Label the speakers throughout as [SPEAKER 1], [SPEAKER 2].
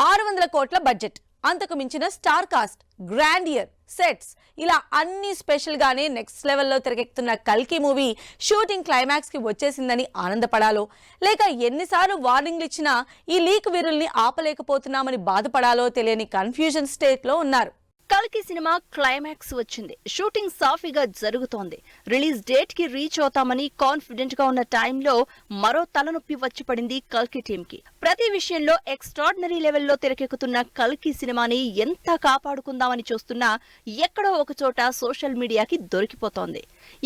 [SPEAKER 1] 600 కోట్ల బడ్జెట్, అంతకు మించిన స్టార్ కాస్ట్, గ్రాండియర్ సెట్స్, ఇలా అన్ని స్పెషల్ గానే నెక్స్ట్ లెవెల్లో తెరకెక్కుతున్న కల్కి మూవీ షూటింగ్ క్లైమాక్స్ కి వచ్చేసిందని ఆనందపడాలో, లేక ఎన్నిసార్లు వార్నింగ్లు ఇచ్చినా ఈ లీక్ వీరుల్ని ఆపలేకపోతున్నామని బాధపడాలో తెలియని కన్ఫ్యూజన్ స్టేట్ లో ఉన్నారు.
[SPEAKER 2] కల్కి సినిమా క్లైమాక్స్ వచ్చింది. షూటింగ్ సాఫీగా జరుగుతోంది. రిలీజ్ డేట్ కి రీచ్ అవుతామని కాన్ఫిడెంట్ గా ఉన్న టైంలో మరో తలనొప్పి వచ్చి పడింది కల్కి టీమ్ కి. ప్రతి విషయంలో ఎక్స్ట్రాడినరీ లెవెల్లో తెరకెక్కుతున్న కల్కి సినిమాని ఎంత కాపాడుకుందామని చూస్తున్నా ఎక్కడో ఒక చోట సోషల్ మీడియాకి దొరికిపోతోంది.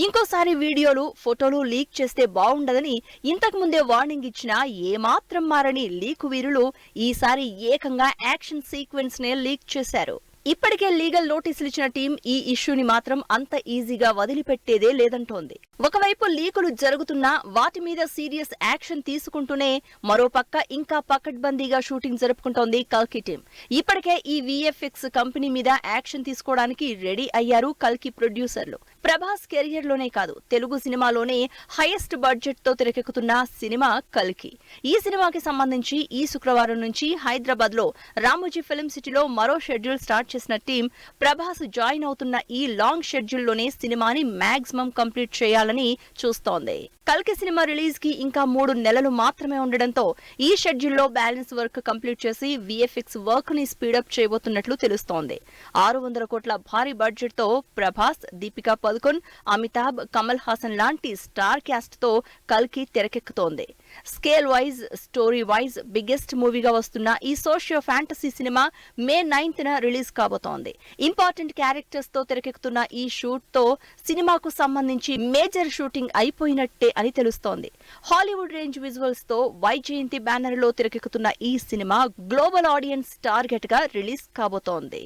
[SPEAKER 2] ఇంకోసారి వీడియోలు, ఫోటోలు లీక్ చేస్తే బాగుండదని ఇంతకు ముందే వార్నింగ్ ఇచ్చినా ఏమాత్రం మారని లీక్ వీరులు ఈసారి ఏకంగా యాక్షన్ సీక్వెన్స్ నే లీక్ చేశారు. ఇప్పటికే లీగల్ నోటీసులు ఇచ్చిన టీం ఈ ఇష్యూని మాత్రం అంత ఈజీగా వదిలిపెట్టేదే లేదంటోంది. ఒకవైపు లీకులు జరుగుతున్నా వాటి మీద సీరియస్ యాక్షన్ తీసుకుంటూనే మరోపక్క ఇంకా పకడ్బందీగా షూటింగ్ జరుపుకుంటోంది కల్కి టీం. ఇప్పటికే ఈ విఎఫ్ఎక్స్ కంపెనీ మీద యాక్షన్ తీసుకోవడానికి రెడీ అయ్యారు కల్కి ప్రొడ్యూసర్లు. ప్రభాస్ కెరియర్ లోనే కాదు, తెలుగు సినిమాలోనే హైయెస్ట్ బడ్జెట్ తో తెరకెక్కుతున్న సినిమా కల్కి. ఈ సినిమాకి సంబంధించి ఈ శుక్రవారం నుంచి హైదరాబాద్ లో రామోజీ ఫిల్మ్ సిటీలో మరో షెడ్యూల్ స్టార్ట్ చేసిన టీం ప్రభాస్ జాయిన్ అవుతున్న ఈ లాంగ్ షెడ్యూల్ లోనే సినిమాని మాక్సిమం కంప్లీట్ చేయాలని చూస్తోంది. కల్కి సినిమా రిలీజ్ కి ఇంకా 3 నెలలు మాత్రమే ఉండడంతో ఈ షెడ్యూల్ లో బ్యాలెన్స్ వర్క్ కంప్లీట్ చేసి విఎఫ్ఎక్స్ వర్క్ ని స్పీడప్ చేయబోతున్నట్లు తెలుస్తోంది. 600 కోట్ల భారీ బడ్జెట్ తో ప్రభాస్, దీపికా పదుకొన్, అమితాబ్, కమల్ హాసన్ లాంటి స్టార్ క్యాస్ట్ తో కల్కి తెరకెక్కుతోంది. Scale wise, story wise biggest మూవీగా వస్తున్న ఈ సోషియో ఫ్యాంటసీ సినిమా మే 9న రిలీజ్ కాబోతోంది. ఇంపార్టెంట్ క్యారెక్టర్స్ తో తెరకెక్కుతున్న ఈ షూట్ తో సినిమాకు సంబంధించి మేజర్ షూటింగ్ అయిపోయినట్టే అని తెలుస్తోంది. హాలీవుడ్ రేంజ్ విజువల్స్ తో వైజయంతి బ్యానర్ లో తెరకెక్కుతున్న ఈ సినిమా గ్లోబల్ ఆడియన్స్ టార్గెట్ గా రిలీజ్ కాబోతోంది.